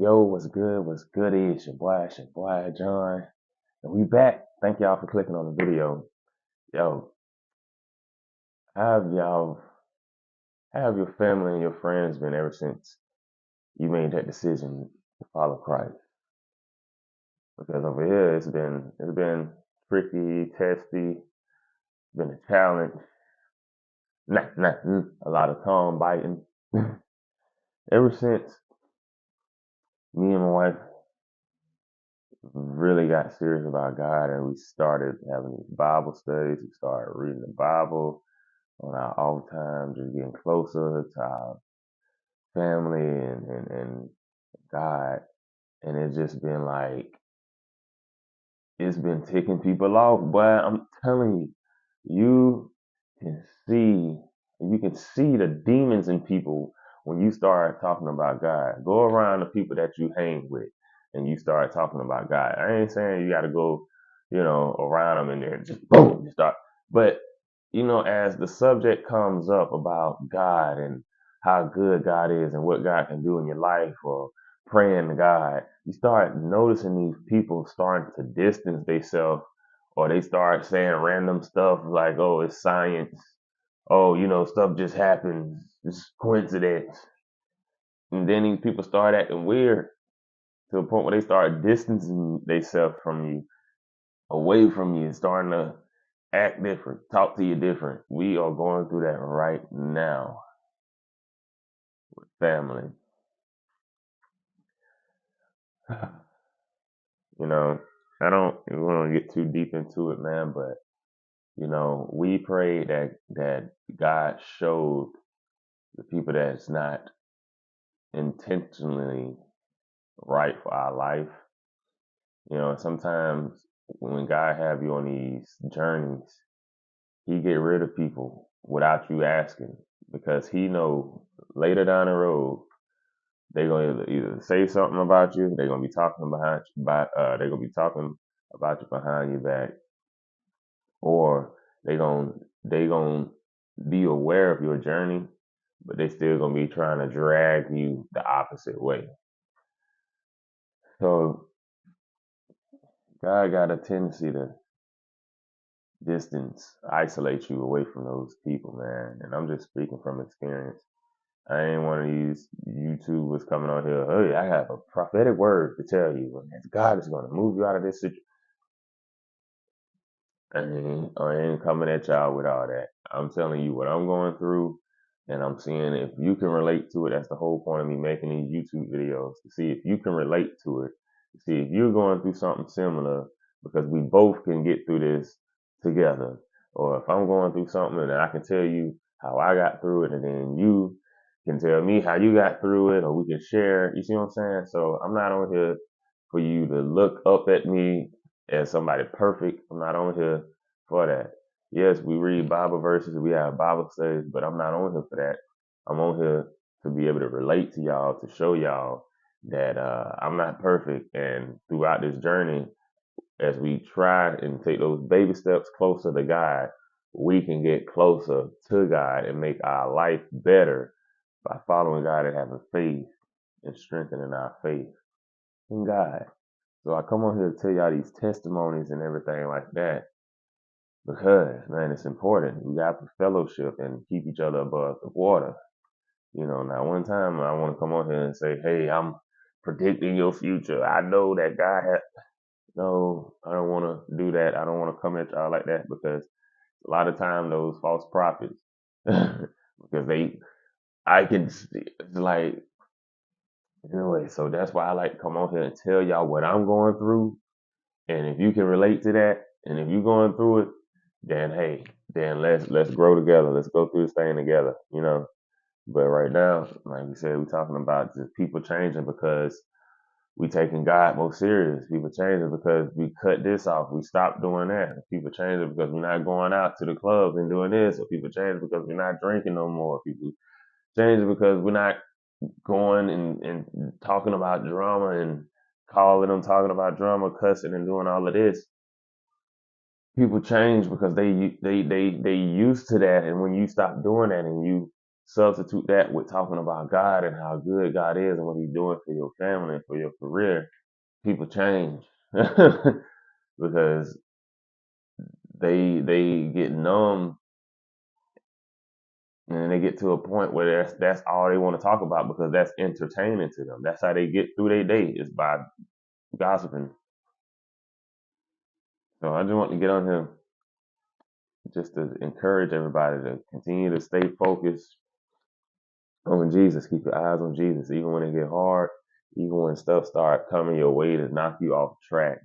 Yo, what's good? What's good? It's your boy John, and we back. Thank y'all for clicking on the video. Yo, how have your family and your friends been ever since you made that decision to follow Christ? Because over here it's been tricky, testy, been a challenge, not a lot of tongue biting. Ever since me and my wife really got serious about God and we started having these Bible studies, we started reading the Bible on our off time, just getting closer to our family and God. And it's just been like, it's been ticking people off. But I'm telling you, can see, you can see the demons in people when you start talking about God. Go around the people that you hang with and you start talking about God. I ain't saying you got to go, around them and then just boom, you start. But as the subject comes up about God and how good God is and what God can do in your life, or praying to God, you start noticing these people starting to distance themselves, or they start saying random stuff like, oh, it's science. Oh, stuff just happens. It's coincidence. And then these people start acting weird to the point where they start distancing themselves from you, away from you, starting to act different, talk to you different. We are going through that right now with family. You know, I don't want to get too deep into it, man, but we pray that God showed the people that's not intentionally right for our life. Sometimes when God have you on these journeys, He get rid of people without you asking, because He know later down the road they're gonna either say something about you, they're gonna be talking they're gonna be talking about you behind your back, or they gon' they gon' be aware of your journey, but they still gonna be trying to drag you the opposite way. So God got a tendency to distance, isolate you away from those people, man. And I'm just speaking from experience. I ain't one of these YouTubers coming on here, hey, I have a prophetic word to tell you, and God is gonna move you out of this situation. I ain't coming at y'all with all that. I'm telling you what I'm going through, and I'm seeing if you can relate to it. That's the whole point of me making these YouTube videos, to see if you can relate to it, to see if you're going through something similar, because we both can get through this together. Or if I'm going through something and I can tell you how I got through it, and then you can tell me how you got through it, or we can share. You see what I'm saying? So I'm not on here for you to look up at me as somebody perfect. I'm not on here for that. Yes, we read Bible verses, we have Bible studies, but I'm not on here for that. I'm on here to be able to relate to y'all, to show y'all that I'm not perfect. And throughout this journey, as we try and take those baby steps closer to God, we can get closer to God and make our life better by following God and having faith and strengthening our faith in God. So I come on here to tell y'all these testimonies and everything like that because, man, it's important. We got to fellowship and keep each other above the water. Now one time I want to come on here and say, hey, I'm predicting your future. I know that God has. No, I don't want to do that. I don't want to come at y'all like that, because a lot of time those false prophets, because I can see, it's like, anyway, so that's why I like to come on here and tell y'all what I'm going through. And if you can relate to that, and if you're going through it, then hey, then let's grow together. Let's go through this thing together. But right now, like we said, we're talking about just people changing because we taking God more serious. People changing because we cut this off. We stopped doing that. People changing because we're not going out to the clubs and doing this. Or people changing because we're not drinking no more. People changing because we're not going and talking about drama and calling them talking about drama, cussing and doing all of this. People change because they used to that, and when you stop doing that and you substitute that with talking about God and how good God is and what He's doing for your family and for your career, people change because they get numb and they get to a point where that's all they want to talk about because that's entertaining to them. That's how they get through their day is by gossiping. So I just want to get on here just to encourage everybody to continue to stay focused on Jesus. Keep your eyes on Jesus, even when it get hard, even when stuff start coming your way to knock you off track.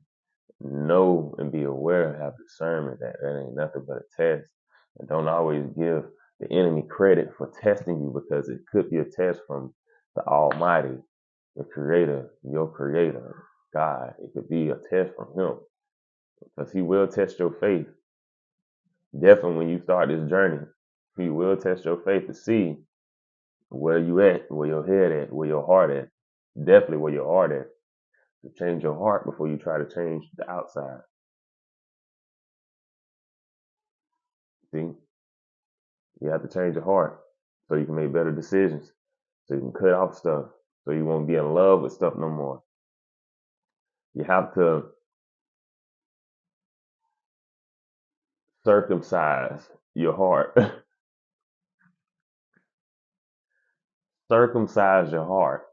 Know and be aware, have discernment that ain't nothing but a test. And don't always give the enemy credit for testing you because it could be a test from the Almighty, the Creator, your Creator, God. It could be a test from Him because He will test your faith. Definitely when you start this journey, He will test your faith to see where you at, where your head at, where your heart at. Definitely where your heart at. To change your heart before you try to change the outside. See? You have to change your heart so you can make better decisions. So you can cut off stuff. So you won't be in love with stuff no more. You have to circumcise your heart. Circumcise your heart.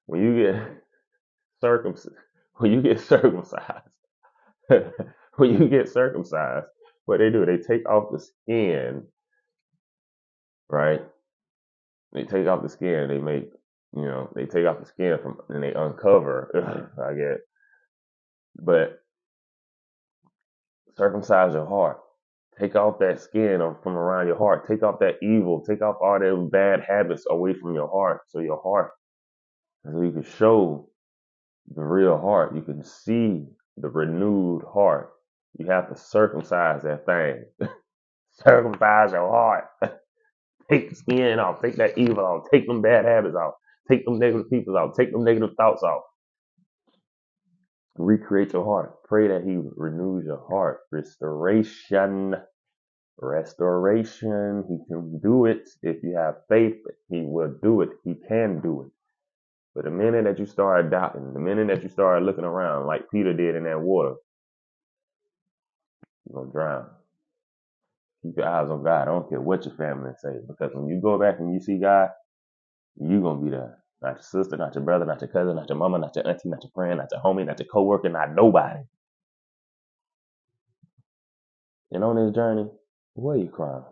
When you get circumcised, when you get circumcised, when you get circumcised, what they do, they take off the skin, right? They take off the skin. They make, they take off the skin from, and they uncover, I guess. But circumcise your heart. Take off that skin from around your heart. Take off that evil. Take off all those bad habits away from your heart. So you can show the real heart. You can see the renewed heart. You have to circumcise that thing. Circumcise your heart. Take the skin off. Take that evil off. Take them bad habits off. Take them negative people off. Take them negative thoughts off. Recreate your heart. Pray that He renews your heart. Restoration. He can do it. If you have faith, He will do it. He can do it. But the minute that you start doubting, the minute that you start looking around like Peter did in that water, you're going to drown. Keep your eyes on God. I don't care what your family say. Because when you go back and you see God, you're going to be there. Not your sister, not your brother, not your cousin, not your mama, not your auntie, not your friend, not your homie, not your coworker, not nobody. And on this journey, what are you crying?